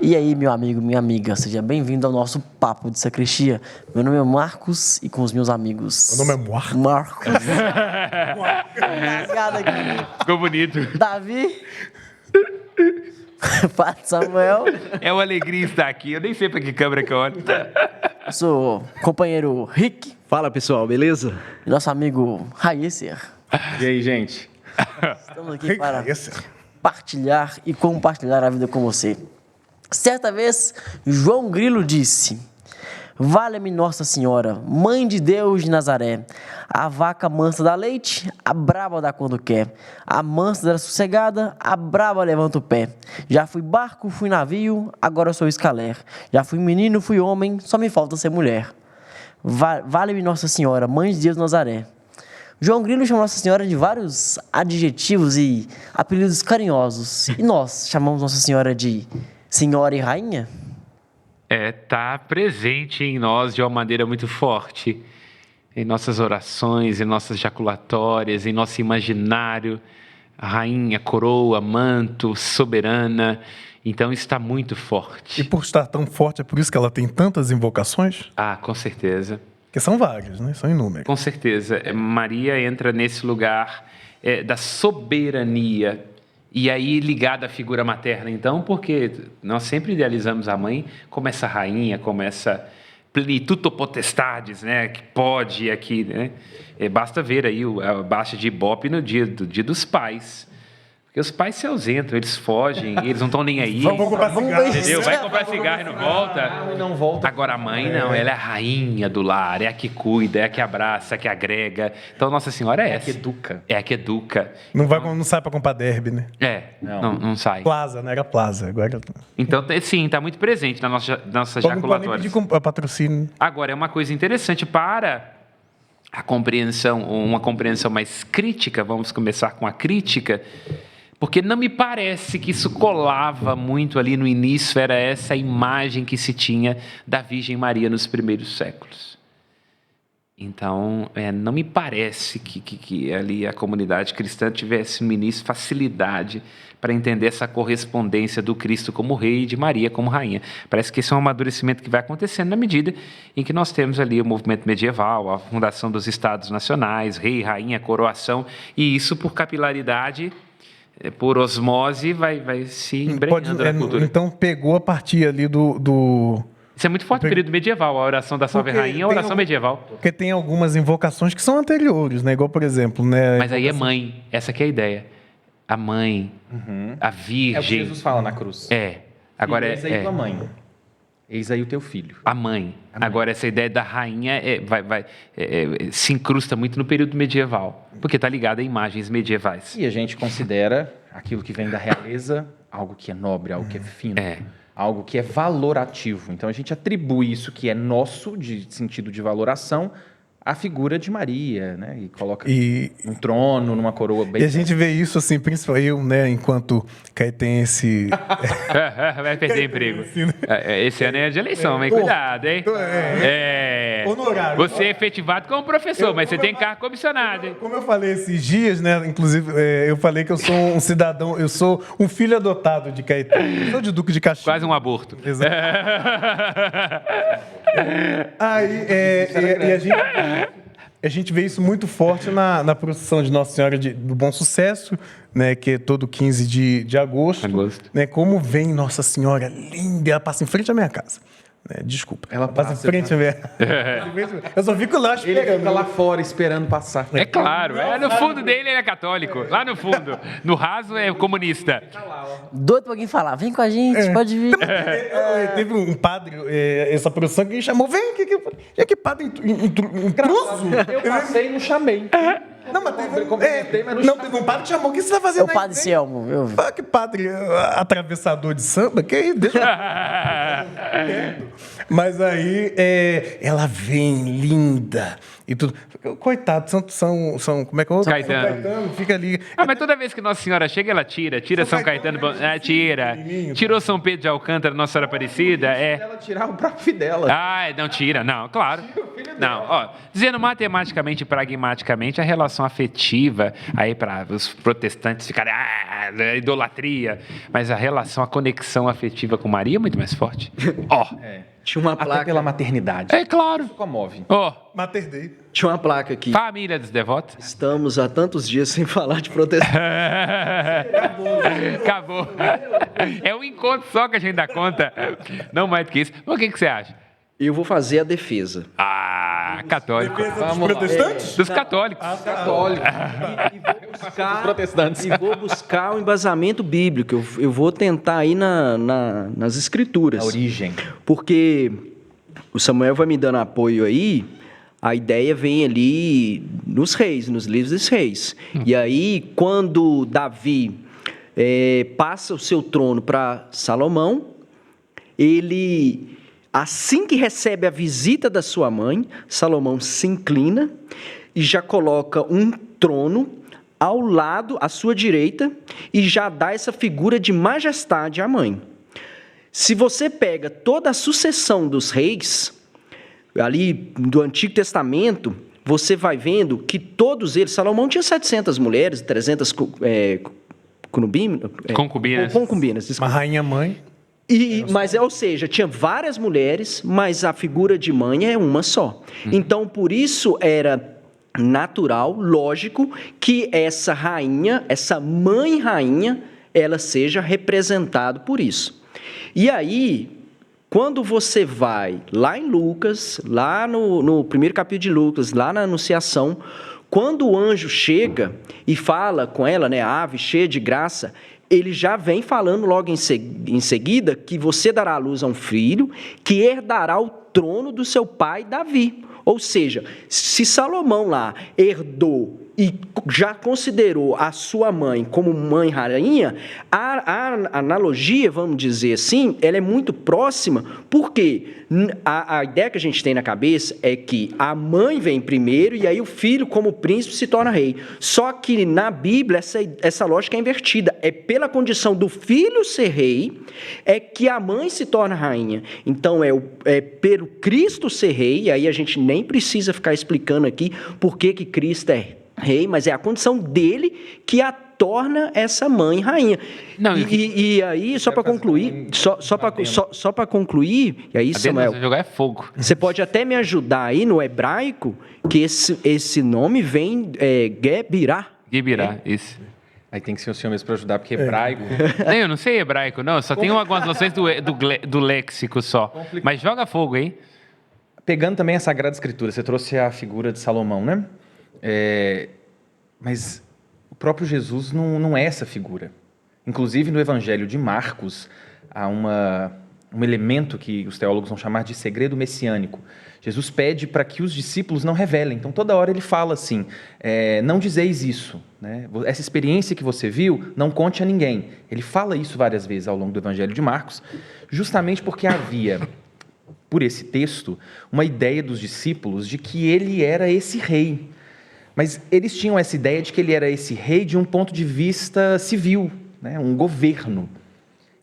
E aí, meu amigo, minha amiga, seja bem-vindo ao nosso Papo de Sacristia. Meu nome é Marcos e com os meus amigos... Meu nome é Marcos. Marcos. Rasgado aqui. Ficou bonito. Davi. Padre Samuel. É uma alegria estar aqui. Eu nem sei para que câmera que eu olho. Eu sou o companheiro Rick. Fala, pessoal, beleza? E nosso amigo Raísser. E aí, gente? Estamos aqui para Esse. partilhar e compartilhar a vida com você. Certa vez, João Grilo disse: Valha-me Nossa Senhora, Mãe de Deus de Nazaré, a vaca mansa dá leite, a braba dá quando quer, a mansa dá sossegada, a braba levanta o pé. Já fui barco, fui navio, agora sou escaler. Já fui menino, fui homem, só me falta ser mulher. Valha-me Nossa Senhora, Mãe de Deus de Nazaré. João Grilo chamou Nossa Senhora de vários adjetivos e apelidos carinhosos. E nós chamamos Nossa Senhora de Senhora e Rainha? Tá presente em nós de uma maneira muito forte. Em nossas orações, em nossas jaculatórias, em nosso imaginário. Rainha, coroa, manto, soberana. Então está muito forte. E por estar tão forte, é por isso que ela tem tantas invocações? Com certeza. Que são várias, né? São inúmeras. Com certeza. Maria entra nesse lugar da soberania. E aí ligada à figura materna, então, porque nós sempre idealizamos a mãe como essa rainha, como essa plenitudo potestades, né, que pode aqui, né? Basta ver aí a baixa de Ibope no dia dos pais. Porque os pais se ausentam, eles fogem, eles não estão nem aí. Vamos comprar cigarro. Entendeu? Vai comprar cigarro e não volta. E não volta. Agora a mãe não, ela é a rainha do lar, é a que cuida, é a que abraça, é a que agrega. Então Nossa Senhora é essa. É a que educa. É a que educa. Não sai pra comprar derby, né? Não sai. Plaza, né? Era Plaza. Agora... Então, sim, está muito presente na nossa Não pode nem jaculatória. pedir patrocínio. Agora, é uma coisa interessante para a compreensão, uma compreensão mais crítica, vamos começar com a crítica, porque não me parece que isso colava muito ali no início, era essa imagem que se tinha da Virgem Maria nos primeiros séculos. Então, não me parece que ali a comunidade cristã tivesse no início facilidade para entender essa correspondência do Cristo como rei e de Maria como rainha. Parece que esse é um amadurecimento que vai acontecendo na medida em que nós temos ali o movimento medieval, a fundação dos estados nacionais, rei, rainha, coroação, e isso por capilaridade, por osmose, vai se embrenhando na cultura. Então pegou a partir ali do... Isso é muito forte no período medieval, a oração da Salve Rainha é a oração medieval. Porque tem algumas invocações que são anteriores, né? Igual, por exemplo, né? Mas aí é mãe, essa que é a ideia. A mãe, a Virgem. É o que Jesus fala na cruz. Agora Eis aí tua mãe. Eis aí o teu filho. A mãe. Agora, essa ideia da rainha se incrusta muito no período medieval, porque está ligada a imagens medievais. E a gente considera aquilo que vem da realeza algo que é nobre, algo que é fino, algo que é valorativo. Então, a gente atribui isso que é nosso, de sentido de valoração, à figura de Maria, né? E coloca um trono, numa coroa bem... E a gente vê isso, assim, principalmente eu, né? Enquanto caetense... Vai perder emprego. Esse ano é de eleição, mas cuidado, hein? Honorário. Você é efetivado como professor, mas você tem cargo comissionado, hein? Como eu falei esses dias, né? Inclusive, eu falei que eu sou um cidadão, eu sou um filho adotado de Caetano. Eu sou de Duque de Caxias. Quase um aborto. Exato. Aí, e a gente vê isso muito forte na procissão de Nossa Senhora do Bom Sucesso, né, que é todo 15 de agosto. Né, como vem Nossa Senhora linda, ela passa em frente à minha casa. Desculpa. Ela passa em frente à minha casa. Eu só fico lá esperando. Ele fica lá fora esperando passar. É claro, no fundo dele ele é católico. Lá no fundo. No raso é comunista. Doido pra alguém falar, vem com a gente, pode vir. Teve um padre, essa procissão, que chamou, vem, que padre intruso. Eu passei e não chamei. Não, mas teve um padre que chamou, o que você vai fazer? É o padre Selmo. Que padre atravessador de samba, que aí, deixa Mas aí, ela vem linda, e tudo. Coitado, São como é que é o outro? Caetano. São Caetano, fica ali. Mas toda vez que Nossa Senhora chega, ela tira São Caetano, tira. Tirou São Pedro de Alcântara, Nossa Senhora Aparecida, Ela tirar o próprio filho dela. Não tira, não, claro. Não, dizendo matematicamente e pragmaticamente, a relação afetiva, aí para os protestantes ficarem, idolatria, mas a relação, a conexão afetiva com Maria é muito mais forte. Tinha uma placa. Até pela maternidade. É claro. Isso comove. Mater Dei. Tinha uma placa aqui. Família dos devotos. Estamos há tantos dias sem falar de protestante. Acabou. É um encontro só que a gente dá conta. Não mais do que isso. Mas o que você acha? Eu vou fazer a defesa. Católico. Defesa dos protestantes? Dos católicos. Católico. E vou buscar o embasamento bíblico. Eu vou tentar aí nas escrituras. A origem. Porque o Samuel vai me dando apoio aí, a ideia vem ali nos reis, nos livros dos reis. E aí, quando Davi passa o seu trono para Salomão, ele, assim que recebe a visita da sua mãe, Salomão se inclina e já coloca um trono ao lado, à sua direita, e já dá essa figura de majestade à mãe. Se você pega toda a sucessão dos reis, ali do Antigo Testamento, você vai vendo que todos eles, Salomão tinha 700 mulheres, 300 concubinas. Uma rainha mãe. Ou seja, tinha várias mulheres, mas a figura de mãe é uma só. Então, por isso era natural, lógico, que essa rainha, essa mãe rainha, ela seja representada por isso. E aí, quando você vai lá em Lucas, lá no primeiro capítulo de Lucas, lá na Anunciação, quando o anjo chega e fala com ela, né, a ave cheia de graça, ele já vem falando logo em seguida que você dará à luz a um filho que herdará o trono do seu pai Davi. Ou seja, se Salomão lá herdou e já considerou a sua mãe como mãe rainha, a analogia, vamos dizer assim, ela é muito próxima, porque a ideia que a gente tem na cabeça é que a mãe vem primeiro e aí o filho, como príncipe, se torna rei. Só que na Bíblia essa lógica é invertida. É pela condição do filho ser rei, é que a mãe se torna rainha. Então é pelo Cristo ser rei, e aí a gente nem precisa ficar explicando aqui por que Cristo é rei, mas é a condição dele que a torna essa mãe rainha. Não, e aí, só para concluir, só para concluir, e aí, Samuel, jogar é fogo. Você pode até me ajudar aí no hebraico, que esse nome vem Gebirá. Gebirá, isso. Aí tem que ser o senhor mesmo para ajudar, porque hebraico... Eu não sei hebraico, não. Só tenho algumas noções do léxico só. Mas joga fogo, hein? Pegando também a Sagrada Escritura, você trouxe a figura de Salomão, né? Mas o próprio Jesus não é essa figura. Inclusive, no Evangelho de Marcos, há um elemento que os teólogos vão chamar de segredo messiânico. Jesus pede para que os discípulos não revelem. Então, toda hora ele fala assim, não dizeis isso, né? Essa experiência que você viu, não conte a ninguém. Ele fala isso várias vezes ao longo do Evangelho de Marcos, justamente porque havia, por esse texto, uma ideia dos discípulos de que ele era esse rei. Mas eles tinham essa ideia de que ele era esse rei de um ponto de vista civil, né? Um governo.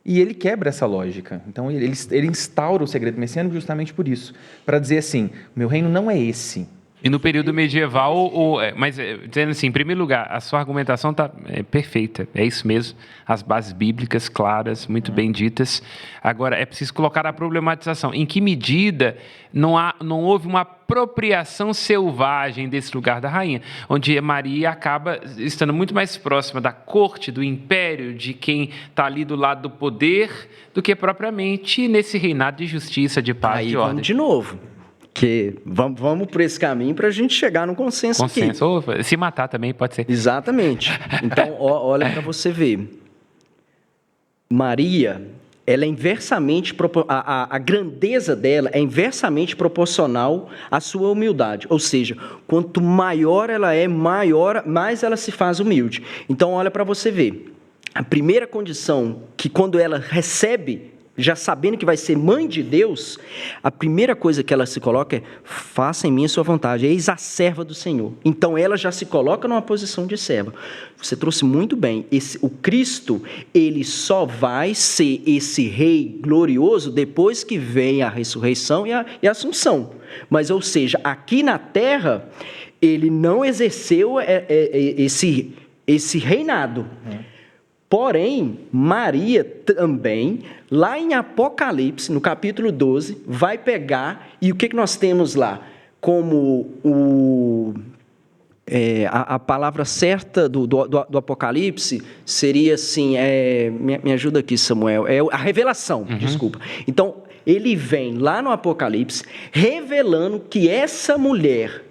E ele quebra essa lógica. Então, ele instaura o segredo messiânico justamente por isso. Para dizer assim, o meu reino não é esse. E no período medieval, mas dizendo assim, em primeiro lugar, a sua argumentação está perfeita, é isso mesmo, as bases bíblicas claras, muito bem ditas. Agora, é preciso colocar a problematização. Em que medida não houve uma apropriação selvagem desse lugar da rainha, onde Maria acaba estando muito mais próxima da corte, do império, de quem está ali do lado do poder, do que propriamente nesse reinado de justiça, de paz, de ordem. Vamos de novo. Que vamos por esse caminho para a gente chegar no consenso aqui. Ou se matar também pode ser. Exatamente. Então, olha para você ver. Maria, ela é inversamente... A grandeza dela é inversamente proporcional à sua humildade. Ou seja, quanto maior ela é, mais ela se faz humilde. Então, olha para você ver. A primeira condição que quando ela recebe já sabendo que vai ser mãe de Deus, a primeira coisa que ela se coloca é: faça em mim a sua vontade, eis a serva do Senhor. Então ela já se coloca numa posição de serva. Você trouxe muito bem, o Cristo, ele só vai ser esse rei glorioso depois que vem a ressurreição e a assunção. Mas, ou seja, aqui na terra, ele não exerceu esse reinado. Porém, Maria também, lá em Apocalipse, no capítulo 12, vai pegar, e o que nós temos lá? Como a palavra certa do Apocalipse seria assim, me ajuda aqui, Samuel, é a revelação, desculpa. Então, ele vem lá no Apocalipse, revelando que essa mulher,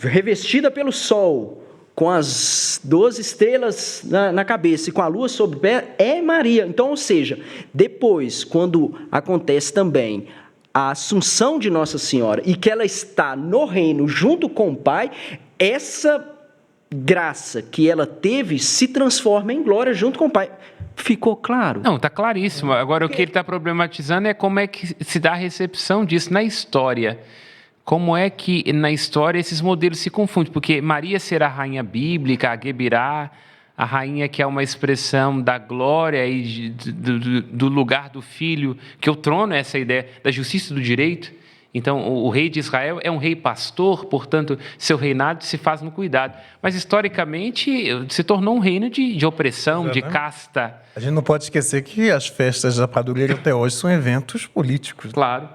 revestida pelo sol, com as 12 estrelas na cabeça e com a lua sobre o pé, é Maria. Então, ou seja, depois, quando acontece também a assunção de Nossa Senhora e que ela está no reino junto com o Pai, essa graça que ela teve se transforma em glória junto com o Pai. Ficou claro? Não, está claríssimo. Agora, o que ele está problematizando é como é que se dá a recepção disso na história. Como é que, na história, esses modelos se confundem? Porque Maria será a rainha bíblica, a Gebirá, a rainha que é uma expressão da glória e do lugar do filho, que o trono é essa ideia da justiça e do direito. Então, o rei de Israel é um rei pastor, portanto, seu reinado se faz no cuidado. Mas, historicamente, se tornou um reino de opressão, de casta. A gente não pode esquecer que as festas da padroeira até hoje são eventos políticos. Claro.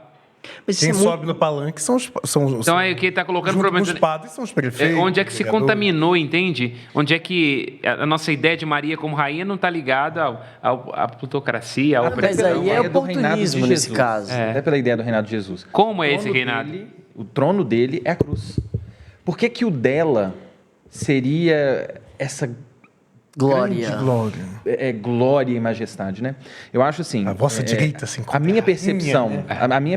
Mas quem sobe no palanque são então aí que ele está colocando junto problema. Com os padres são os prefeitos. Onde é que se contaminou, entende? Onde é que a nossa ideia de Maria como rainha não está ligada à plutocracia, ao Mas aí é oportunismo nesse caso. É pela ideia do reinado de Jesus. Como é esse reinado? O trono dele é a cruz. Por que o dela seria essa glória? Glória e majestade, né? Eu acho assim... A vossa direita, assim... A minha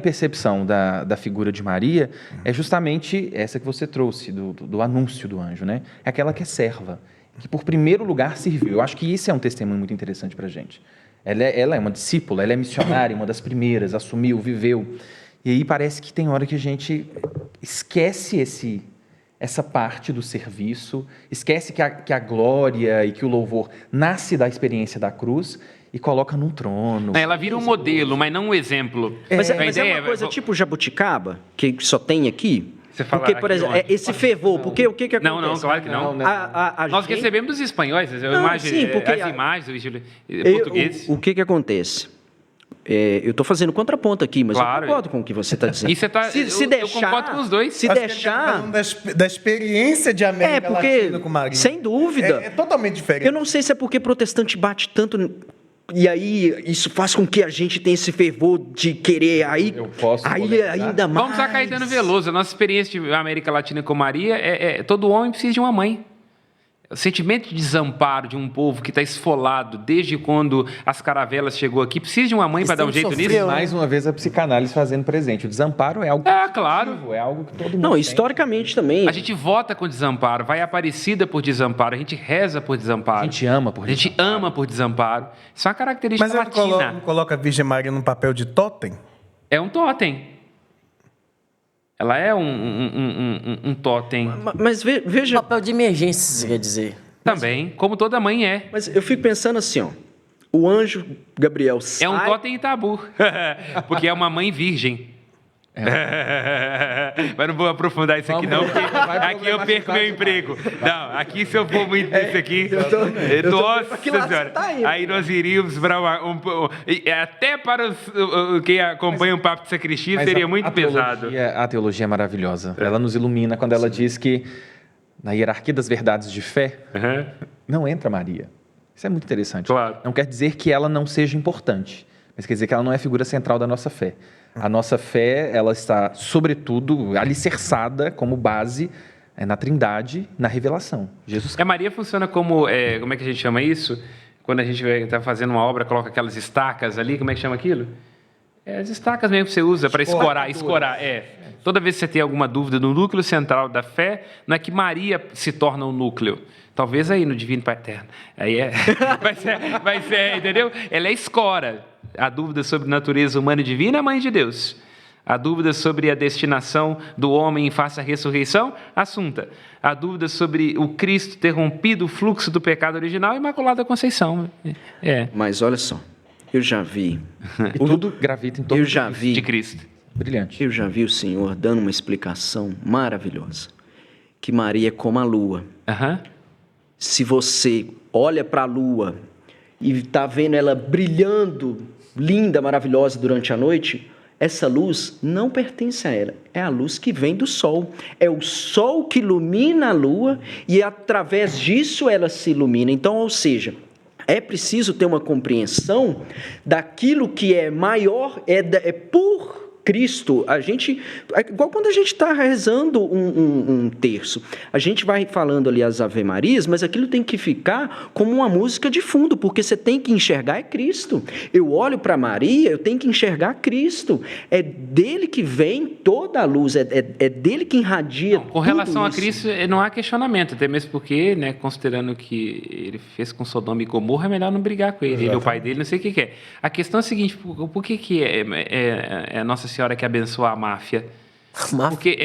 percepção da figura de Maria é justamente essa que você trouxe, do anúncio do anjo, né? É aquela que é serva, que por primeiro lugar serviu. Eu acho que isso é um testemunho muito interessante pra gente. Ela é uma discípula, ela é missionária, uma das primeiras, assumiu, viveu. E aí parece que tem hora que a gente esquece essa parte do serviço, esquece que a glória e que o louvor nasce da experiência da cruz e coloca num trono. Ela vira um modelo, mas não um exemplo. Mas é uma coisa tipo jabuticaba, que só tem aqui? Você fala porque, por exemplo, esse fervor, porque o que acontece? Não, claro que não. Nós recebemos dos espanhóis, as imagens portugueses. O que acontece? Eu estou fazendo contraponto aqui, mas eu concordo com o que você está dizendo. Eu concordo com os dois. Se deixar... Da experiência de América Latina com Maria. Sem dúvida. É totalmente diferente. Eu não sei se é porque protestante bate tanto... E aí, isso faz com que a gente tenha esse fervor de querer ainda mais... Vamos a Caetano Veloso. A nossa experiência de América Latina com Maria todo homem precisa de uma mãe. O sentimento de desamparo de um povo que está esfolado desde quando as caravelas chegou aqui, precisa de uma mãe para dar um jeito nisso? Mais uma vez a psicanálise fazendo presente. O desamparo é algo claro. É algo que todo mundo Não, historicamente também. A gente vota com desamparo, vai Aparecida por desamparo, a gente reza por desamparo. A gente ama por desamparo. A gente ama por desamparo. Isso é uma característica latina. Mas coloca a Virgem Maria num papel de totem? É um totem. Ela é um totem. Mas veja... Papel de emergência, você quer dizer. Também, como toda mãe é. Mas eu fico pensando assim, ó. O anjo Gabriel sai... É um totem em tabu. Porque é uma mãe virgem. Mas não vou aprofundar isso aqui, não, porque aqui eu perco meu emprego. Não, aqui se eu for muito nisso aqui, nossa senhora, aí nós iríamos para até para quem acompanha um papo de sacristia, seria muito pesado. A teologia é maravilhosa. Ela nos ilumina quando ela diz que na hierarquia das verdades de fé não entra Maria. Isso é muito interessante. Claro. Não quer dizer que ela não seja importante, mas quer dizer que ela não é a figura central da nossa fé. A nossa fé, ela está, sobretudo, alicerçada como base na Trindade, na revelação. Jesus Cristo. Maria funciona como é que a gente chama isso? Quando a gente está fazendo uma obra, coloca aquelas estacas ali, como é que chama aquilo? As estacas mesmo que você usa para escorar. Toda vez que você tem alguma dúvida no núcleo central da fé, não é que Maria se torna o núcleo. Talvez aí no Divino Pai Eterno. Aí vai ser, entendeu? Ela é escora. A dúvida sobre natureza humana e divina, a mãe de Deus. A dúvida sobre a destinação do homem em face à ressurreição, Assunta. A dúvida sobre o Cristo ter rompido o fluxo do pecado original, Imaculada Conceição. Mas olha só, eu já vi... E tudo gravita em torno de Cristo. Brilhante. Eu já vi o Senhor dando uma explicação maravilhosa. Que Maria é como a lua. Se você olha para a lua e está vendo ela brilhando, linda, maravilhosa durante a noite, essa luz não pertence a ela. É a luz que vem do sol. É o sol que ilumina a lua e através disso ela se ilumina. Então, ou seja, é preciso ter uma compreensão daquilo que é maior, é por Cristo. Igual quando a gente está rezando um terço, a gente vai falando ali as Ave Marias, mas aquilo tem que ficar como uma música de fundo, porque você tem que enxergar é Cristo. Eu olho para Maria, eu tenho que enxergar Cristo. É dele que vem toda a luz, é dele que irradia tudo. Com relação isso. a Cristo, não há questionamento, até mesmo porque, né, considerando que ele fez com Sodoma e Gomorra, é melhor não brigar com ele. Exatamente. Ele é o pai dele, não sei o que é. A questão é a seguinte, por que é a Nossa Senhora que abençoa a máfia? Porque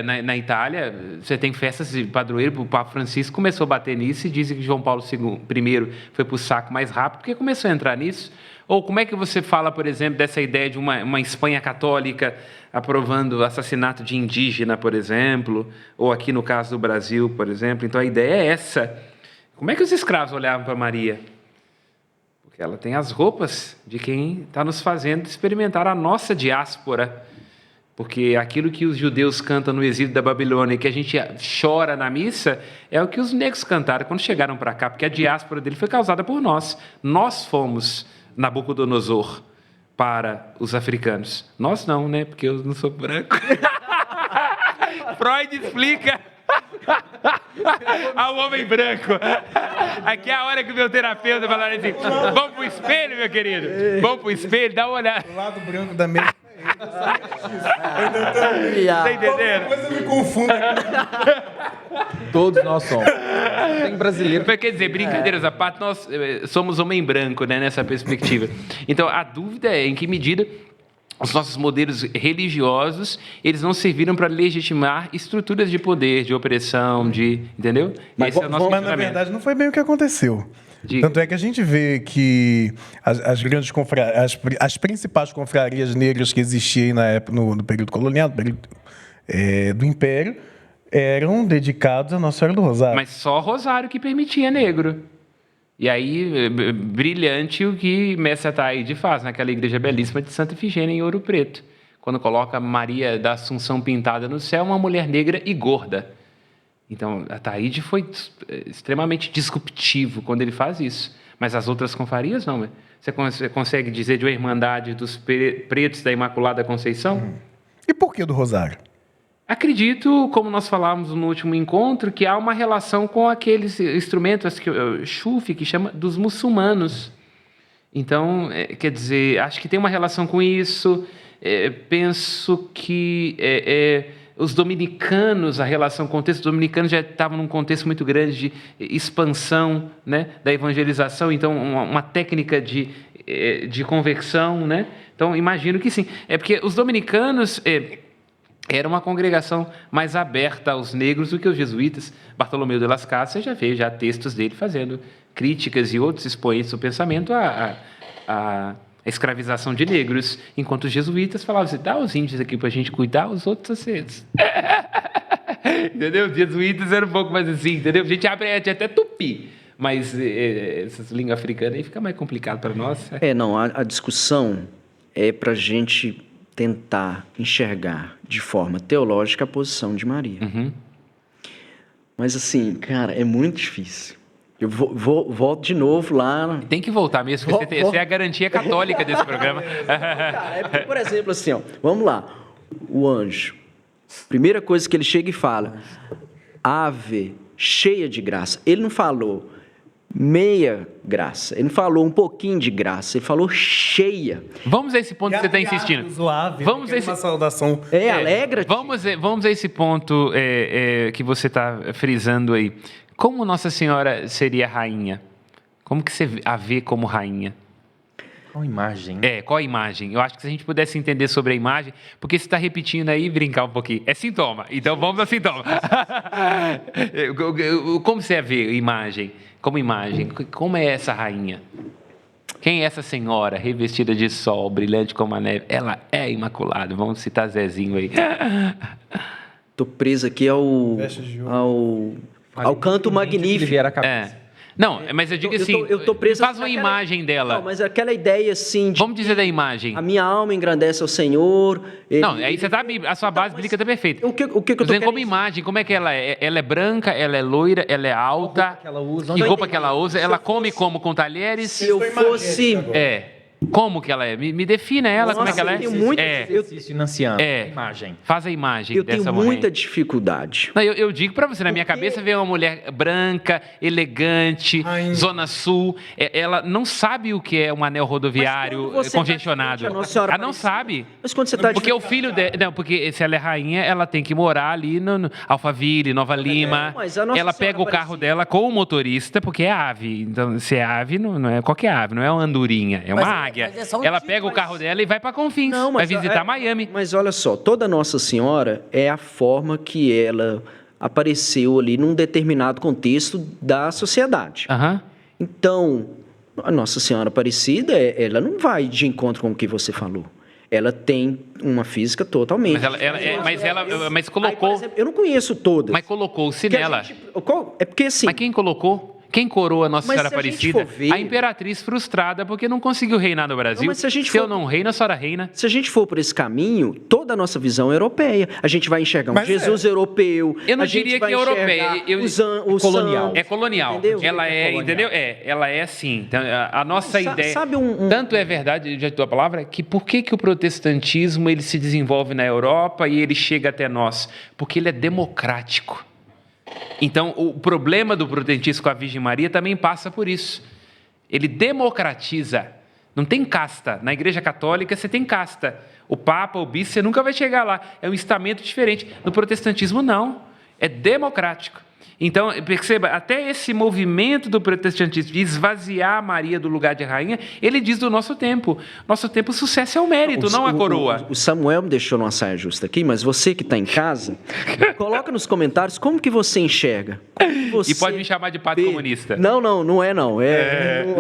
na Itália você tem festas de padroeiro, o Papa Francisco começou a bater nisso e dizem que João Paulo I foi para o saco mais rápido porque começou a entrar nisso. Ou como é que você fala, por exemplo, dessa ideia de uma Espanha católica aprovando o assassinato de indígena, por exemplo, ou aqui no caso do Brasil, por exemplo? Então a ideia é essa. Como é que os escravos olhavam para Maria? Ela tem as roupas de quem está nos fazendo experimentar a nossa diáspora. Porque aquilo que os judeus cantam no exílio da Babilônia e que a gente chora na missa é o que os negros cantaram quando chegaram para cá, porque a diáspora dele foi causada por nós. Nós fomos Nabucodonosor para os africanos. Nós não, né? Porque eu não sou branco. Freud explica ao homem branco. Aqui é a hora que o meu terapeuta fala assim: vamos pro espelho, meu querido. Vamos pro espelho, dá uma olhada. O lado branco da mesa. Tá entendendo? Depois eu me confundo. Todos nós somos. Tem brasileiro. Quer dizer, brincadeiras à parte, nós somos homem branco, né, nessa perspectiva. Então, a dúvida é em que medida os nossos modelos religiosos, eles não serviram para legitimar estruturas de poder, de opressão, entendeu? Mas, esse é o nosso mas na verdade não foi bem o que aconteceu. Tanto é que a gente vê que as grandes as principais confrarias negras que existiam na época, no período colonial, no período do Império, eram dedicados a Nossa Senhora do Rosário. Mas só Rosário que permitia negro. E aí, brilhante o que Mestre Ataíde faz naquela igreja belíssima de Santa Efigênia, em Ouro Preto, quando coloca Maria da Assunção pintada no céu, uma mulher negra e gorda. Então, Ataíde foi extremamente disruptivo quando ele faz isso. Mas as outras confrarias, não. Você consegue dizer de uma irmandade dos pretos da Imaculada Conceição? E por que do Rosário? Acredito, como nós falávamos no último encontro, que há uma relação com aqueles instrumentos, Xufi, que chama dos muçulmanos. Então, quer dizer, acho que tem uma relação com isso. Penso que os dominicanos, a relação com o contexto dominicano já estava num contexto muito grande de expansão, né, da evangelização, então uma técnica de conversão, né? Então, imagino que sim. É porque os dominicanos... era uma congregação mais aberta aos negros do que os jesuítas. Bartolomeu de Las Casas, você já vê textos dele fazendo críticas e outros expoentes do pensamento à escravização de negros, enquanto os jesuítas falavam assim: dá os índios aqui para a gente cuidar, os outros vocês. Entendeu? Os jesuítas eram um pouco mais assim, entendeu? A gente aprende até tupi, mas essas línguas africanas aí fica mais complicado para nós. Não, a discussão é para a gente tentar enxergar de forma teológica a posição de Maria. Uhum. Mas assim, cara, é muito difícil. Eu volto de novo lá... Tem que voltar mesmo, porque você é a garantia católica desse programa. Cara, porque, por exemplo, assim, ó, vamos lá. O anjo, primeira coisa que ele chega e fala: Ave, cheia de graça. Ele não falou meia graça, ele não falou um pouquinho de graça, ele falou cheia. Vamos a esse ponto que você está insistindo. Vamos a uma saudação. Alegra-te. Vamos a esse ponto que você está frisando aí. Como Nossa Senhora seria rainha? Como que você a vê como rainha? Qual imagem? Qual a imagem? Eu acho que se a gente pudesse entender sobre a imagem, porque você está repetindo aí, brincar um pouquinho. É sintoma, então vamos ao sintoma. Como você vê imagem? Como imagem? Como é essa rainha? Quem é essa senhora revestida de sol, brilhante como a neve? Ela é imaculada. Vamos citar Zezinho aí. Tô preso aqui ao canto magnífico. Não, mas eu digo assim, eu tô preso faz uma imagem dela. Não, mas aquela ideia assim de... Vamos dizer da imagem. A minha alma engrandece ao Senhor. Não, aí você tá, a sua base bíblica tá perfeita. O que eu tô dizendo como imagem, como é que ela é? Ela é branca, ela é loira, ela é alta. Que roupa que ela usa? Ela come como com talheres? Se eu fosse... Como que ela é? Me defina ela, como é que ela é? Exercício inanciano. Imagem. Faz a imagem eu dessa tenho mulher. muita dificuldade. Não, eu digo pra você, na minha cabeça vem uma mulher branca, elegante, Zona Sul. Ela não sabe o que é um anel rodoviário congestionado. Ela não sabe. Mas quando você tá porque o filho dela... Não, porque se ela é rainha, ela tem que morar ali no Alphaville, Nova Lima. Ela pega o carro dela com o motorista, porque é ave. Então, se é ave, não é qualquer ave, não é uma andorinha, é uma águia. Ela pega o carro dela e vai para Confins, vai visitar Miami. Mas olha só, toda Nossa Senhora é a forma que ela apareceu ali num determinado contexto da sociedade. Então, a Nossa Senhora Aparecida, ela não vai de encontro com o que você falou. Ela tem uma física totalmente... Mas colocou... Aí, por exemplo, eu não conheço todas. Mas colocou-se nela. É porque assim... Mas quem colocou? Quem coroa a Nossa Senhora Aparecida? A imperatriz frustrada, porque não conseguiu reinar no Brasil. Não, se eu não reino, a senhora reina. Se a gente for por esse caminho, toda a nossa visão é europeia. A gente vai enxergar um Jesus europeu. Eu não diria que é europeia. Colonial. É colonial. Entendeu? Ela entendeu? Ela é assim. Então, a nossa ideia... Sabe Tanto é verdade, de tua palavra, que por que o protestantismo ele se desenvolve na Europa e ele chega até nós? Porque ele é democrático. Então, o problema do protestantismo com a Virgem Maria também passa por isso. Ele democratiza. Não tem casta. Na Igreja Católica, você tem casta. O Papa, o Bispo, você nunca vai chegar lá. É um estamento diferente. No protestantismo, não. É democrático. Então, perceba, até esse movimento do protestantismo de esvaziar Maria do lugar de rainha, ele diz do nosso tempo. Nosso tempo, o sucesso é o mérito, não a coroa. O Samuel me deixou numa saia justa aqui, mas você que está em casa, coloca nos comentários como que você enxerga. E pode me chamar de padre comunista. Não é não.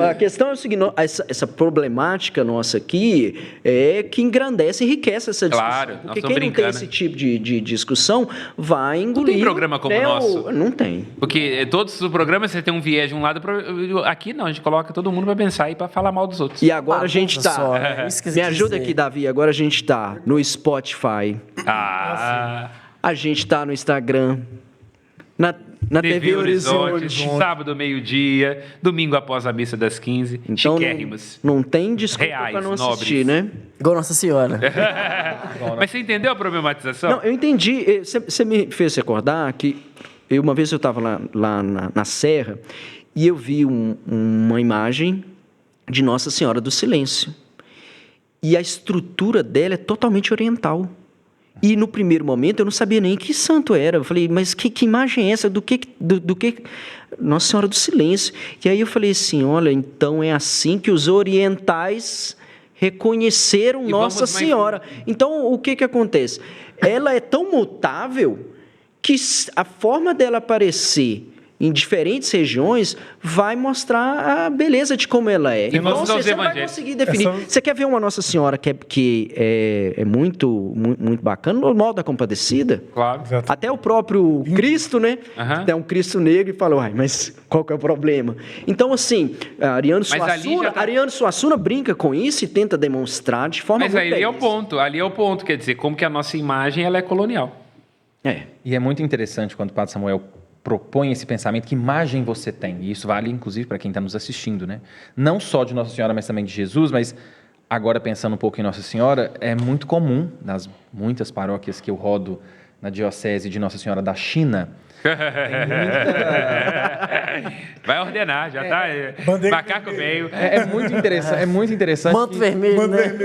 A questão é o seguinte, essa problemática nossa aqui é que engrandece e enriquece essa discussão. Claro, porque quem não tem esse tipo de discussão vai engolir... Não tem programa como o nosso. Não tem. Porque todos os programas você tem um viés de um lado, aqui não, a gente coloca todo mundo para pensar e para falar mal dos outros. E agora a gente está... Me ajuda aqui, Davi, agora a gente está no Spotify, a gente está no Instagram, na TV Horizonte. Sábado, meio-dia, domingo após a missa das 15, então, chiquérrimos. Não tem desculpa para não assistir, né? Igual Nossa Senhora. Mas você entendeu a problematização? Não, eu entendi. Você me fez recordar que uma vez eu estava lá na Serra e eu vi uma imagem de Nossa Senhora do Silêncio. E a estrutura dela é totalmente oriental. E no primeiro momento eu não sabia nem que santo era. Eu falei, mas que imagem é essa? Do que Nossa Senhora do Silêncio. E aí eu falei assim, olha, então é assim que os orientais reconheceram Nossa Senhora. Então o que acontece? Ela é tão mutável que a forma dela aparecer em diferentes regiões vai mostrar a beleza de como ela é. Então, você não vai conseguir definir. Você quer ver uma Nossa Senhora que é muito, muito, muito bacana? No Mal da Compadecida. Claro. Até o próprio Cristo, né? Tem um Cristo negro e falou, mas qual que é o problema? Então, assim, Ariano Suassuna brinca com isso e tenta demonstrar de forma muito ali é o ponto, quer dizer, como que a nossa imagem ela é colonial. E é muito interessante quando o Padre Samuel propõe esse pensamento, que imagem você tem. E isso vale, inclusive, para quem está nos assistindo, né? Não só de Nossa Senhora, mas também de Jesus, mas agora pensando um pouco em Nossa Senhora, é muito comum, nas muitas paróquias que eu rodo na diocese de Nossa Senhora da China... Vai ordenar, já tá. Macaco veio. É muito interessante. Manto vermelho, né?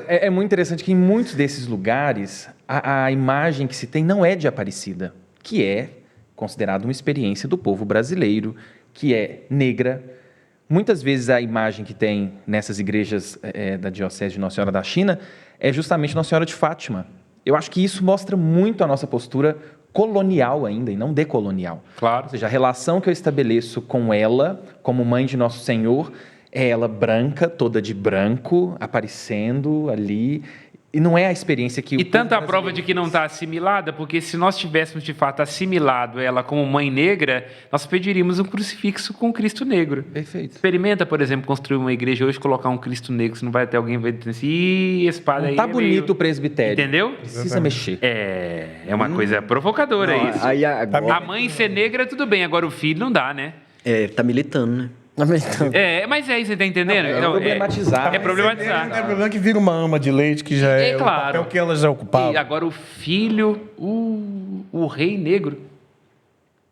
É muito interessante que em muitos desses lugares a imagem que se tem não é de Aparecida, que é considerada uma experiência do povo brasileiro, que é negra, Muitas vezes a imagem que tem nessas igrejas da Diocese de Nossa Senhora da China é justamente Nossa Senhora de Fátima. Eu acho que isso mostra muito a nossa postura colonial ainda, e não decolonial. Claro. Ou seja, a relação que eu estabeleço com ela, como mãe de Nosso Senhor, é ela branca, toda de branco, aparecendo ali. E não é a experiência que... E tanta a prova de que não está assimilada, porque se nós tivéssemos, de fato, assimilado ela como mãe negra, nós pediríamos um crucifixo com Cristo negro. Perfeito. Experimenta, por exemplo, construir uma igreja hoje, colocar um Cristo negro, se não vai ter alguém que vai dizer assim, ih, espada aí Tá é bonito meio... o presbitério. Entendeu? Precisa mexer. É uma coisa provocadora isso. Aí agora, A mãe ser negra, tudo bem, agora o filho não dá, né? tá militando, né? Mas é isso, você tá entendendo? É problematizar. É problematizar. Não é problema que vira uma ama de leite, que já é, claro. o papel que ela já ocupava. E agora o filho, o rei negro.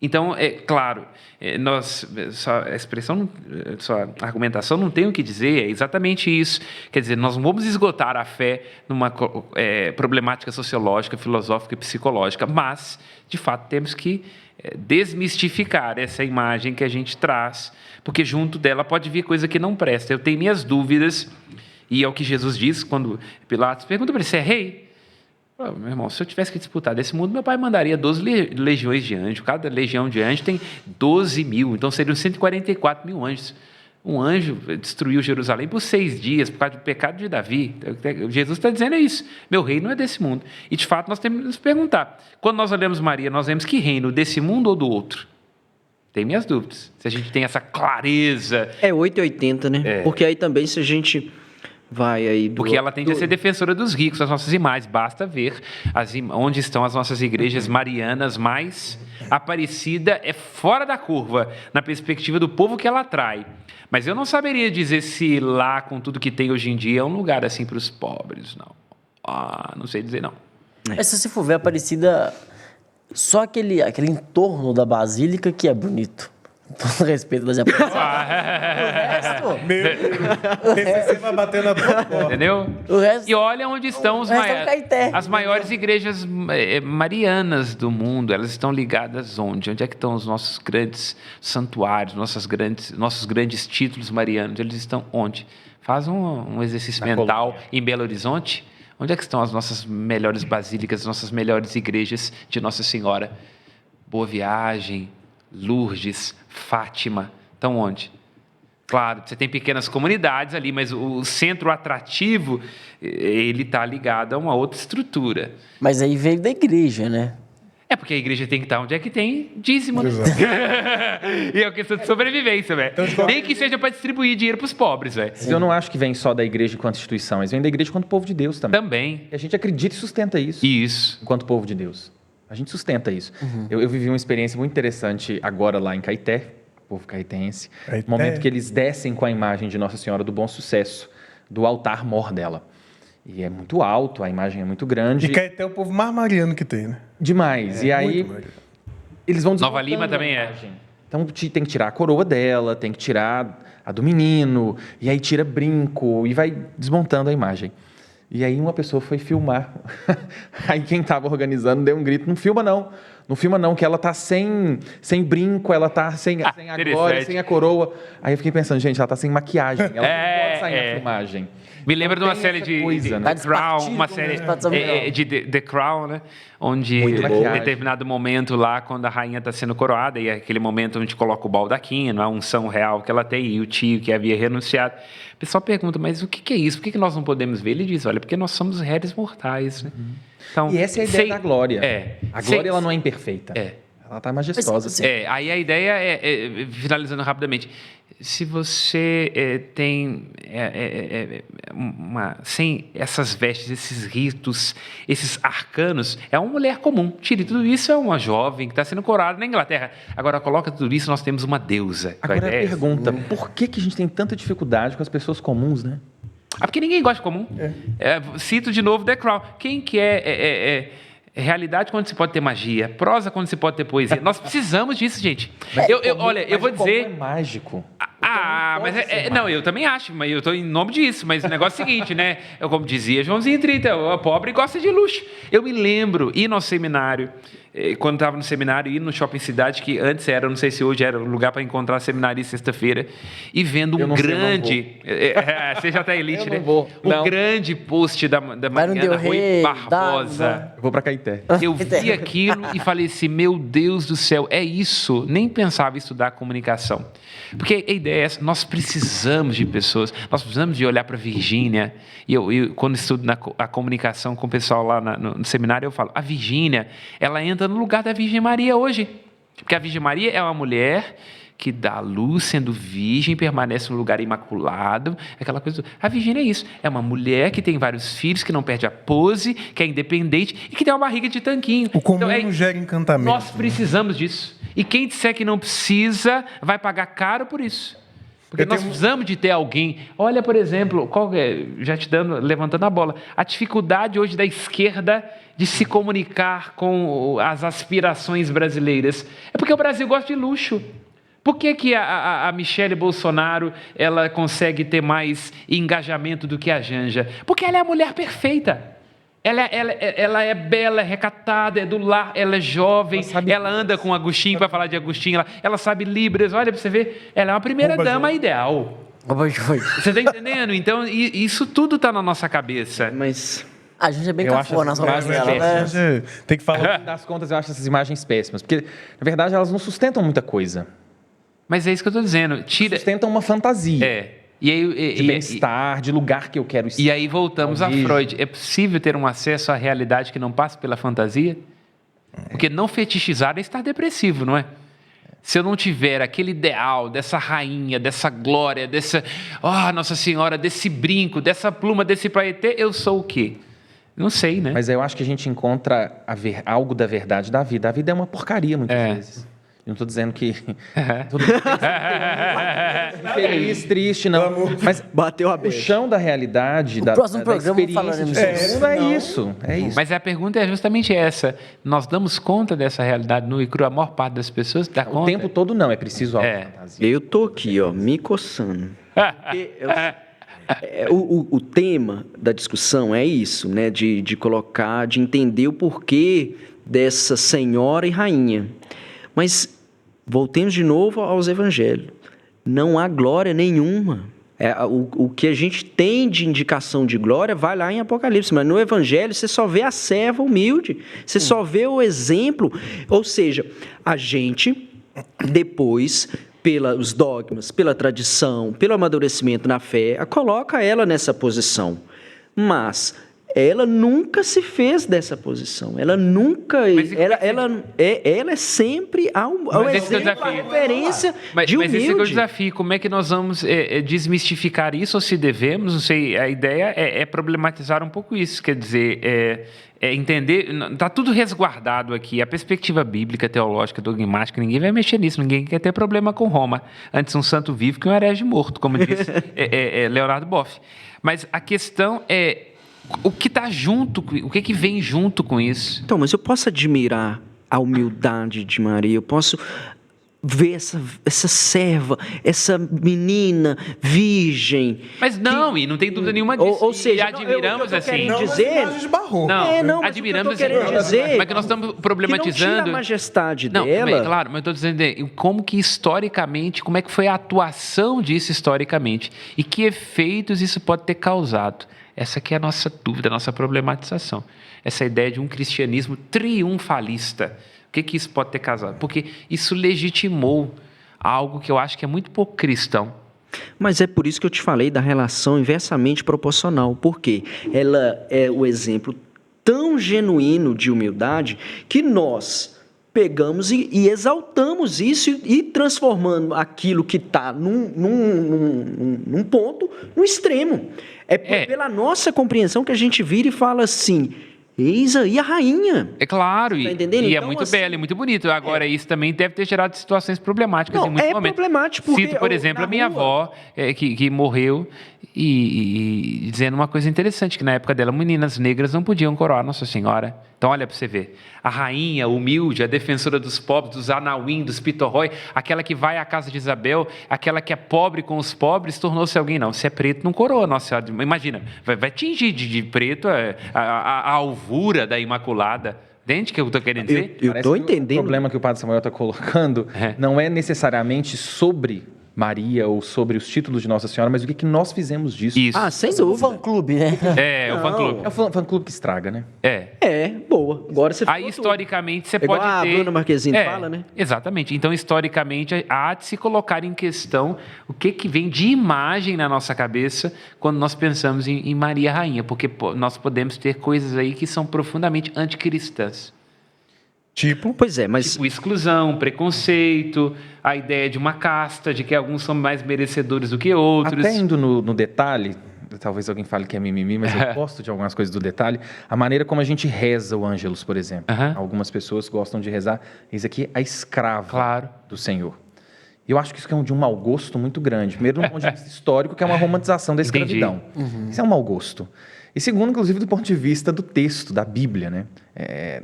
Então, é claro, a expressão, sua argumentação não tem o que dizer, é exatamente isso. Quer dizer, nós não vamos esgotar a fé numa problemática sociológica, filosófica e psicológica, mas, de fato, temos que desmistificar essa imagem que a gente traz, porque junto dela pode vir coisa que não presta. Eu tenho minhas dúvidas, e é o que Jesus diz quando Pilatos pergunta para ele, você é rei? Meu irmão, se eu tivesse que disputar desse mundo, meu pai mandaria 12 legiões de anjos. Cada legião de anjos tem 12 mil, então seriam 144 mil anjos. Um anjo destruiu Jerusalém por 6 dias, por causa do pecado de Davi. Jesus está dizendo isso. Meu reino não é desse mundo. E, de fato, nós temos que nos perguntar. Quando nós olhamos Maria, nós vemos que reino, desse mundo ou do outro? Tem minhas dúvidas. Se a gente tem essa clareza... É 880, né? Porque aí também, se a gente vai aí... Porque ela tende a ser defensora dos ricos, das nossas imagens. Basta ver onde estão as nossas igrejas marianas mais... Aparecida é fora da curva, na perspectiva do povo que ela atrai. Mas eu não saberia dizer se lá, com tudo que tem hoje em dia, é um lugar assim para os pobres, não. Não sei dizer, não. Mas se você for ver Aparecida, só aquele entorno da Basílica que é bonito. Com respeito das japonesas. O resto... Você vai bater na tua porta. Entendeu? O resto... E olha onde estão as maiores igrejas marianas do mundo. Elas estão ligadas onde? Onde é que estão os nossos grandes santuários, nossos grandes títulos marianos? Eles estão onde? Faz um exercício mental em Belo Horizonte. Onde é que estão as nossas melhores basílicas, as nossas melhores igrejas de Nossa Senhora? Boa Viagem, Lourdes, Fátima, estão onde? Claro, você tem pequenas comunidades ali, mas o centro atrativo, ele está ligado a uma outra estrutura. Mas aí veio da igreja, né? É porque a igreja tem que estar onde é que tem dízimo. E é uma questão de sobrevivência, velho. Nem que seja para distribuir dinheiro para os pobres, velho. Eu não acho que vem só da igreja enquanto instituição, mas vem da igreja enquanto povo de Deus também. Também. E a gente acredita e sustenta isso. Isso. Enquanto povo de Deus. A gente sustenta isso. Eu vivi uma experiência muito interessante agora lá em Caeté, povo caetense, no momento que eles descem com a imagem de Nossa Senhora do Bom Sucesso, do altar-mor dela. E é muito alto, a imagem é muito grande. E Caeté é o povo mais mariano que tem, né? Demais. E aí, eles vão Nova Lima também é. Então, tem que tirar a coroa dela, tem que tirar a do menino, e aí tira brinco, e vai desmontando a imagem. E aí uma pessoa foi filmar. Aí quem estava organizando deu um grito, não filma não. Não filma não, que ela tá sem brinco, ela tá sem a glória, sem a coroa. Aí eu fiquei pensando, gente, ela tá sem maquiagem. Ela não pode sair na filmagem. Me lembra de uma série de The Crown, uma série de The Crown, né? Onde em determinado momento lá, quando a rainha está sendo coroada, e é aquele momento onde coloca o baldaquino, a unção real que ela tem, e o tio que havia renunciado. O pessoal pergunta, mas o que é isso? Por que nós não podemos ver? Ele diz, olha, porque nós somos réis mortais, né? Então, e essa é a ideia da glória. A glória ela não é imperfeita. Ela está majestosa. Aí a ideia finalizando rapidamente, se você tem sem essas vestes, esses ritos, esses arcanos, é uma mulher comum. Tire tudo isso, é uma jovem que está sendo coroada na Inglaterra. Agora, coloca tudo isso, nós temos uma deusa. Agora a pergunta, por que a gente tem tanta dificuldade com as pessoas comuns, né? Porque ninguém gosta de comum. Cito de novo The Crown. Quem que realidade quando se pode ter magia, prosa quando se pode ter poesia. Nós precisamos disso, gente. Olha, eu vou dizer... é mágico. Não, eu também acho, mas eu estou em nome disso. Mas o negócio é o seguinte, né? Como dizia Joãozinho 30, o pobre gosta de luxo. Eu me lembro, ir no seminário, quando estava no seminário, ir no Shopping Cidade, que antes era, não sei se hoje era, um lugar para encontrar seminarista sexta-feira, e vendo um grande... Você já está elite, né? O grande post da Mariana Rui Barbosa. Eu vou para Caeté. Eu vi aquilo e falei assim, meu Deus do céu, é isso. Nem pensava em estudar comunicação. Porque a ideia é essa, nós precisamos de pessoas, nós precisamos de olhar para a Virgínia. E eu, quando estudo a comunicação com o pessoal lá no seminário, eu falo, a Virgínia, ela entra no lugar da Virgem Maria hoje. Porque a Virgem Maria é uma mulher que dá à luz sendo virgem, permanece no lugar imaculado, aquela coisa. A Virgínia é isso, é uma mulher que tem vários filhos, que não perde a pose, que é independente e que tem uma barriga de tanquinho. O comum não gera encantamento. Nós precisamos disso. E quem disser que não precisa, vai pagar caro por isso. Porque nós precisamos de ter alguém. Olha, por exemplo, já levantando a bola, a dificuldade hoje da esquerda de se comunicar com as aspirações brasileiras. É porque o Brasil gosta de luxo. Por que a Michele Bolsonaro ela consegue ter mais engajamento do que a Janja? Porque ela é a mulher perfeita. Ela é bela, é recatada, é do lar, ela é jovem, ela anda com Agostinho para falar de Agostinho, ela sabe Libras, olha para você ver, ela é uma primeira-dama ideal. Você está entendendo? Então, isso tudo está na nossa cabeça. Mas... A gente é bem cafona nas roupas dela, né? Tem que falar. No fim das contas, eu acho essas imagens péssimas, porque, na verdade, elas não sustentam muita coisa. Mas é isso que eu estou dizendo. Sustentam uma fantasia. De bem-estar, de lugar que eu quero estar. E aí voltamos a Freud. É possível ter um acesso à realidade que não passa pela fantasia? Porque não fetichizar é estar depressivo, não é? Se eu não tiver aquele ideal dessa rainha, dessa glória, dessa... Nossa Senhora, desse brinco, dessa pluma, desse paetê, eu sou o quê? Não sei, né? Mas eu acho que a gente encontra algo da verdade da vida. A vida é uma porcaria, muitas vezes. Não estou dizendo que... Feliz, triste, não. Mas bateu a o chão da realidade, da experiência de mundo é isso. Mas a pergunta é justamente essa. Nós damos conta dessa realidade nua e crua? A maior parte das pessoas dá conta? O tempo todo não, é preciso algo de fantasia. Eu estou aqui, me coçando. O tema da discussão é isso, né? De colocar, de entender o porquê dessa senhora e rainha. Mas voltemos de novo aos evangelhos. Não há glória nenhuma. O que a gente tem de indicação de glória vai lá em Apocalipse, mas no evangelho você só vê a serva humilde, você só vê o exemplo. Ou seja, a gente depois, pelos dogmas, pela tradição, pelo amadurecimento na fé, coloca ela nessa posição. Mas ela nunca se fez dessa posição. Ela nunca... Ela é sempre ao exemplo, a referência de humilde. Mas esse é o desafio. Como é que nós vamos desmistificar isso, ou se devemos? Não sei. A ideia é problematizar um pouco isso. Quer dizer, entender... Está tudo resguardado aqui. A perspectiva bíblica, teológica, dogmática, ninguém vai mexer nisso. Ninguém quer ter problema com Roma. Antes um santo vivo que um herege morto, como diz Leonardo Boff. Mas a questão é... O que está junto, o que vem junto com isso? Então, mas eu posso admirar a humildade de Maria, eu posso ver essa serva, essa menina virgem. Mas não, e não tem dúvida nenhuma disso. Ou seja, admiramos assim. Admiramos assim. Mas que nós estamos problematizando. Que não tira a majestade dela. Claro, mas eu estou dizendo como que historicamente, como é que foi a atuação disso historicamente e que efeitos isso pode ter causado. Essa aqui é a nossa dúvida, a nossa problematização. Essa ideia de um cristianismo triunfalista. O que isso pode ter causado? Porque isso legitimou algo que eu acho que é muito pouco cristão. Mas é por isso que eu te falei da relação inversamente proporcional. Porque ela é o exemplo tão genuíno de humildade que nós pegamos e exaltamos isso e transformando aquilo que está num ponto, no extremo. Pela nossa compreensão que a gente vira e fala assim, eis aí a rainha. É claro, tá entendendo? E então, é muito assim, belo, é muito bonito. Agora, isso também deve ter gerado situações problemáticas em muitos momentos. Problemático porque... Cito, por exemplo, a minha avó, que morreu, e dizendo uma coisa interessante, que na época dela, meninas negras não podiam coroar Nossa Senhora. Então, olha para você ver. A rainha humilde, a defensora dos pobres, dos Anauim, dos Pitorrói, aquela que vai à casa de Isabel, aquela que é pobre com os pobres, tornou-se alguém. Não, se é preto, não coroa Nossa Senhora. Imagina, vai tingir de preto a alvura da Imaculada. Entende o que eu estou querendo dizer? Eu estou Parece que entendendo. O problema que o Padre Samuel está colocando não é necessariamente sobre Maria ou sobre os títulos de Nossa Senhora, mas o que nós fizemos disso. Isso. Sem O dúvida. fã-clube, né? É o fã-clube. É o fã-clube que estraga, né? Boa. Agora você Aí, falou historicamente, você igual pode a ter... Bruna Marquezine fala, né? Exatamente. Então, historicamente, há de se colocar em questão o que vem de imagem na nossa cabeça quando nós pensamos em Maria Rainha, porque nós podemos ter coisas aí que são profundamente anticristãs. Tipo? Pois é, mas... Tipo exclusão, preconceito, a ideia de uma casta, de que alguns são mais merecedores do que outros. Até indo no detalhe, talvez alguém fale que é mimimi, mas eu gosto de algumas coisas do detalhe. A maneira como a gente reza o Ângelus, por exemplo. Algumas pessoas gostam de rezar, eis aqui, a escrava do Senhor. E eu acho que isso é de um mau gosto muito grande. Primeiro, do ponto de vista histórico, que é uma romantização da escravidão. Isso é um mau gosto. E segundo, inclusive, do ponto de vista do texto, da Bíblia, né? É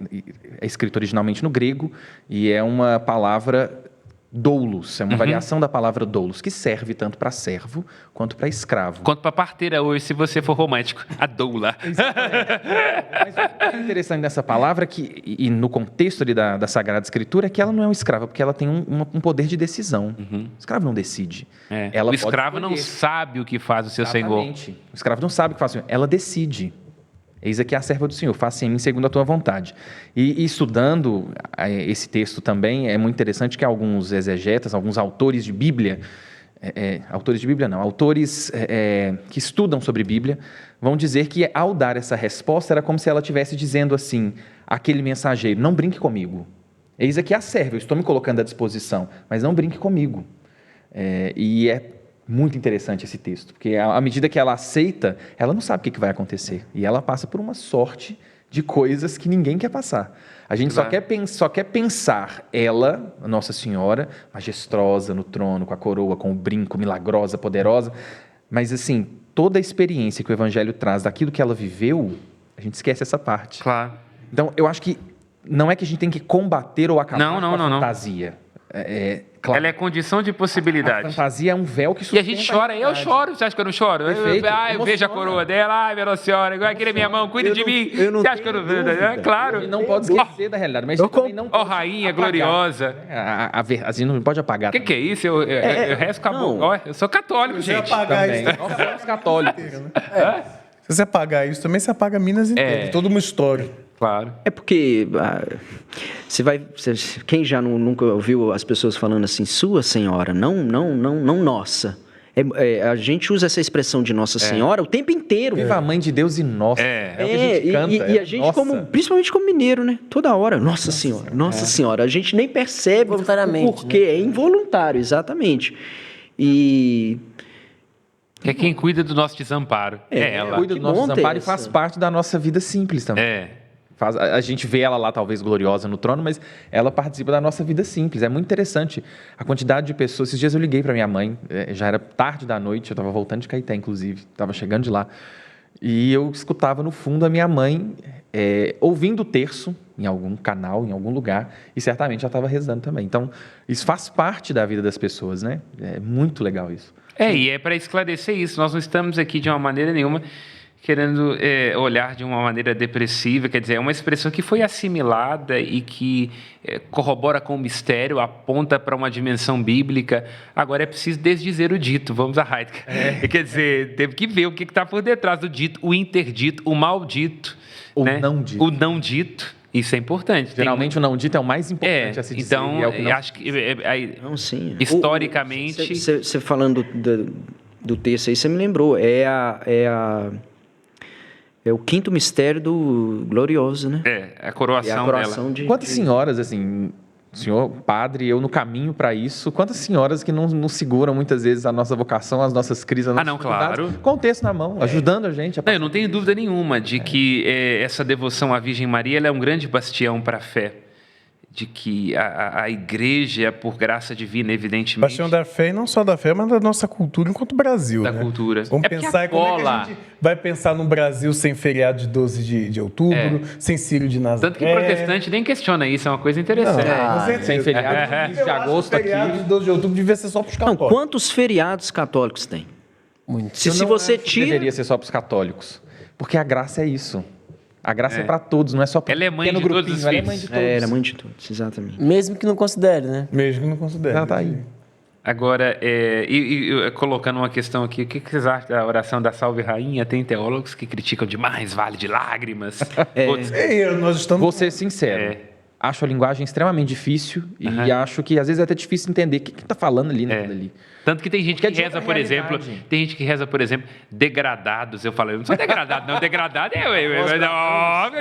escrito originalmente no grego e é uma palavra doulos, é uma variação da palavra doulos, que serve tanto para servo quanto para escravo. Quanto para parteira hoje, se você for romântico, a doula. Mas o que é interessante nessa palavra, e no contexto ali da Sagrada Escritura, é que ela não é uma escrava, porque ela tem um poder de decisão. O escravo não decide. Ela o escravo não sabe o que faz o seu senhor. O escravo não sabe o que faz o senhor. Ela decide. Eis aqui a serva do Senhor, faça em mim segundo a tua vontade. E estudando esse texto também, é muito interessante que alguns exegetas, alguns autores de Bíblia, autores que estudam sobre Bíblia, vão dizer que ao dar essa resposta era como se ela estivesse dizendo assim, aquele mensageiro, não brinque comigo. Eis aqui a serva, eu estou me colocando à disposição, mas não brinque comigo. E é muito interessante esse texto, porque à medida que ela aceita, ela não sabe o que vai acontecer. E ela passa por uma sorte de coisas que ninguém quer passar. A gente só quer pensar ela, Nossa Senhora, majestosa no trono, com a coroa, com o brinco, milagrosa, poderosa. Mas, assim, toda a experiência que o Evangelho traz daquilo que ela viveu, a gente esquece essa parte. Claro. Então, eu acho que não é que a gente tem que combater ou acabar com a fantasia. Claro. Ela é condição de possibilidade. A fantasia é um véu que sustenta. E a gente chora. Eu choro. Você acha que eu não choro? Eu vejo a coroa dela. Ai, minha Nossa Senhora. Agora aqui na minha mão. Cuida de mim. Você acha que eu não vejo? Claro. Ele não pode esquecer da realidade. Mas também não pode rainha gloriosa. A gente não pode apagar. O que é isso? Eu rezo com a boca. Eu sou católico, gente. Apagar isso. Nós somos católicos. Se você apagar isso, também você apaga Minas inteira. Toda uma história. Claro. É porque quem já nunca ouviu as pessoas falando assim, sua senhora, não nossa. A gente usa essa expressão de Nossa Senhora o tempo inteiro. Viva a Mãe de Deus e nossa. É o que a gente canta. E a gente, principalmente como mineiro, né? Toda hora, Nossa Senhora, Nossa Senhora. A gente nem percebe o porquê. Né? É involuntário, exatamente. E... É quem cuida do nosso desamparo. Ela. Cuida do nosso desamparo e faz parte da nossa vida simples também. A gente vê ela lá, talvez, gloriosa no trono, mas ela participa da nossa vida simples. É muito interessante a quantidade de pessoas. Esses dias eu liguei para minha mãe, já era tarde da noite, eu estava voltando de Caeté, inclusive, estava chegando de lá. E eu escutava no fundo a minha mãe ouvindo o terço em algum canal, em algum lugar, e certamente ela estava rezando também. Então, isso faz parte da vida das pessoas, né? É muito legal isso. E é para esclarecer isso. Nós não estamos aqui de uma maneira nenhuma querendo olhar de uma maneira depressiva, quer dizer, é uma expressão que foi assimilada e que corrobora com o mistério, aponta para uma dimensão bíblica. Agora é preciso desdizer o dito, vamos a Heidegger. Quer dizer, teve que ver o que está por detrás do dito, o interdito, o maldito. O né? não dito. O não dito. Isso é importante. Geralmente o não dito é o mais importante a se dizer. Então, acho que não, sim. Historicamente... Você falando do texto aí, você me lembrou. É o quinto mistério do glorioso, né? A coroação dela. Quantas senhoras, assim, senhor padre, eu no caminho para isso, quantas senhoras que não seguram muitas vezes a nossa vocação, as nossas crises, as nossas claro. Com o texto na mão, ajudando a gente. Eu não tenho dúvida nenhuma de que essa devoção à Virgem Maria ela é um grande bastião para a fé. De que a igreja, por graça divina, evidentemente... Bastião da fé, e não só da fé, mas da nossa cultura enquanto Brasil, da né? cultura. Vamos pensar como é que a gente vai pensar no Brasil sem feriado de 12 de outubro, sem Círio de Nazaré. Tanto que protestante nem questiona isso, é uma coisa interessante. Sem feriado de agosto aqui. Feriado de 12 de outubro devia ser só para os católicos. Não, quantos feriados católicos tem? Muitos. Se você tira... Deveria ser só para os católicos. Porque a graça é isso. A graça é para todos, não é só para ela é mãe de todos os filhos. Ela é mãe de todos. Ela é mãe de todos, exatamente. Mesmo que não considere, né? Mesmo que não considere. Ela tá aí. Agora, colocando uma questão aqui, o que vocês acham da oração da Salve Rainha? Tem teólogos que criticam demais, vale de lágrimas. Outros... Nós estamos... Vou ser sincero. Acho a linguagem extremamente difícil e acho que às vezes é até difícil entender o que está falando ali naquilo ali. Tanto que tem gente que reza, por exemplo, degradados. Eu falo, eu não sou degradado, não. Degradado o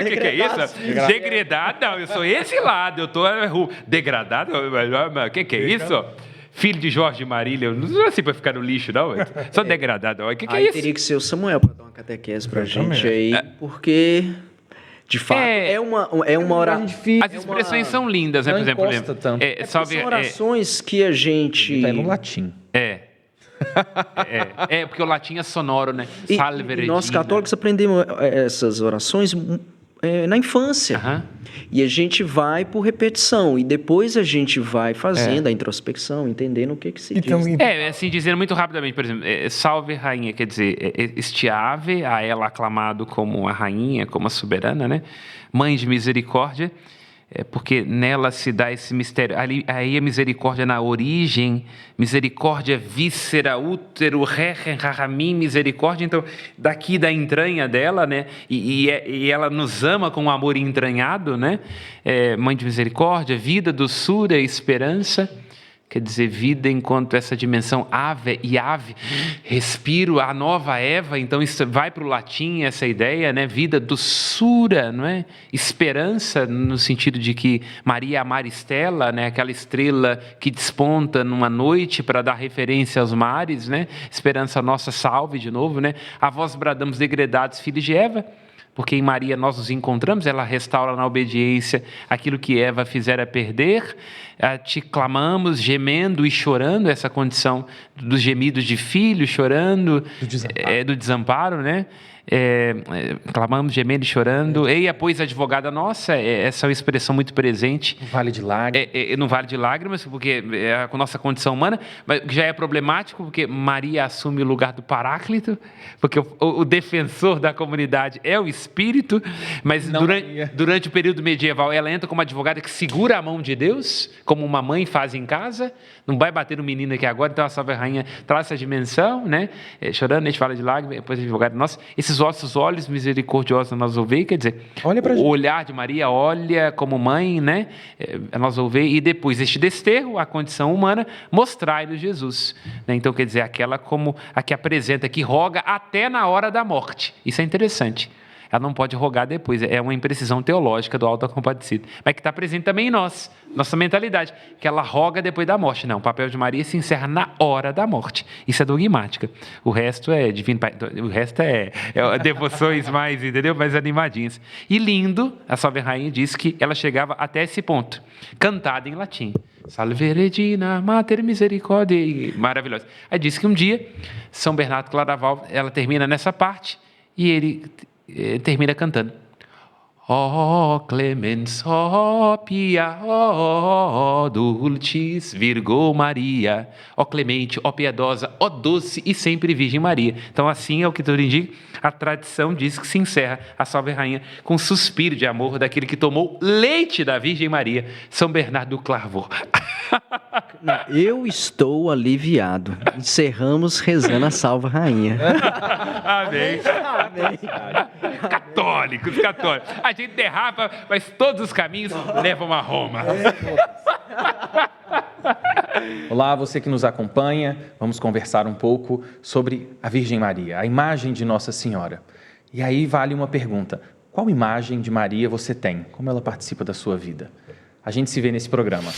que é isso? Degradado, não, eu sou esse lado, eu tô degradado, o que é isso? Filho de Jorge Marília, eu não sou assim para ficar no lixo, não. Sou degradado, o que é isso? Teria que ser o Samuel para dar uma catequese pra gente aí, porque... De fato, é uma oração difícil. As expressões são lindas, né? Por exemplo, são orações que a gente... Está no latim. Porque o latim é sonoro, né? Salve Regina. Nós católicos aprendemos essas orações na infância. E a gente vai por repetição. E depois a gente vai fazendo a introspecção, entendendo o que se diz. Assim, dizendo muito rapidamente, por exemplo, Salve Rainha, quer dizer, este ave, a ela aclamado como a rainha, como a soberana, né? Mãe de misericórdia, porque nela se dá esse mistério. Aí a misericórdia na origem, misericórdia víscera, útero, rechem, rahamim, misericórdia. Então, daqui da entranha dela, né? E ela nos ama com um amor entranhado, né? Mãe de misericórdia, vida, doçura, esperança. Quer dizer, vida enquanto essa dimensão ave, respiro, a nova Eva, então isso vai para o latim, essa ideia, né? Vida, doçura, não é? Esperança, no sentido de que Maria é a Maristela, né? Aquela estrela que desponta numa noite para dar referência aos mares, né? Esperança nossa, salve de novo, né? A vós bradamos, degredados, filhos de Eva, porque em Maria nós nos encontramos, ela restaura na obediência aquilo que Eva fizera perder, te clamamos, gemendo e chorando, essa condição dos gemidos de filho, chorando, do desamparo, né? Clamamos, gemendo e chorando. Eia, pois, advogada nossa, essa é uma expressão muito presente. No Vale de Lágrimas. No Vale de Lágrimas, porque é a nossa condição humana, mas já é problemático, porque Maria assume o lugar do Paráclito, porque o defensor da comunidade é o Espírito, mas durante o período medieval ela entra como advogada que segura a mão de Deus, como uma mãe faz em casa, não vai bater no menino aqui agora, então a Salve Rainha traz essa dimensão, né? Chorando, a gente fala de lágrimas, depois a advogada nossa, esses vossos olhos misericordiosos nós ouvei, quer dizer, o olhar de Maria olha como mãe, né? Nós ouvei, e depois este desterro, a condição humana, mostrai-nos Jesus, né? Então, quer dizer, aquela como a que apresenta, que roga até na hora da morte. Isso é interessante. Ela não pode rogar depois, é uma imprecisão teológica do Alto da Compadecida, mas que está presente também em nós, nossa mentalidade, que ela roga depois da morte. Não, o papel de Maria se encerra na hora da morte. Isso é dogmática. O resto é divino, o resto é devoções mais, entendeu? Mais animadinhas. E lindo, a Salve Rainha diz que ela chegava até esse ponto, cantada em latim. Salve Regina, Mater Misericordiae, maravilhosa. Aí diz que um dia, São Bernardo Claraval, ela termina nessa parte, e ele termina cantando. Ó clemens, ó pia, ó dulcis Virgo Maria, ó clemente, ó piedosa, ó doce e sempre Virgem Maria. Então assim é o que tudo indica, a tradição diz que se encerra a Salve Rainha com um suspiro de amor daquele que tomou leite da Virgem Maria, São Bernardo do Clairvaux. Eu estou aliviado. Encerramos rezando a Salve Rainha. Amém. Católicos. A gente derrapa, mas todos os caminhos levam a Roma. Olá, você que nos acompanha. Vamos conversar um pouco sobre a Virgem Maria, a imagem de Nossa Senhora. E aí vale uma pergunta. Qual imagem de Maria você tem? Como ela participa da sua vida? A gente se vê nesse programa.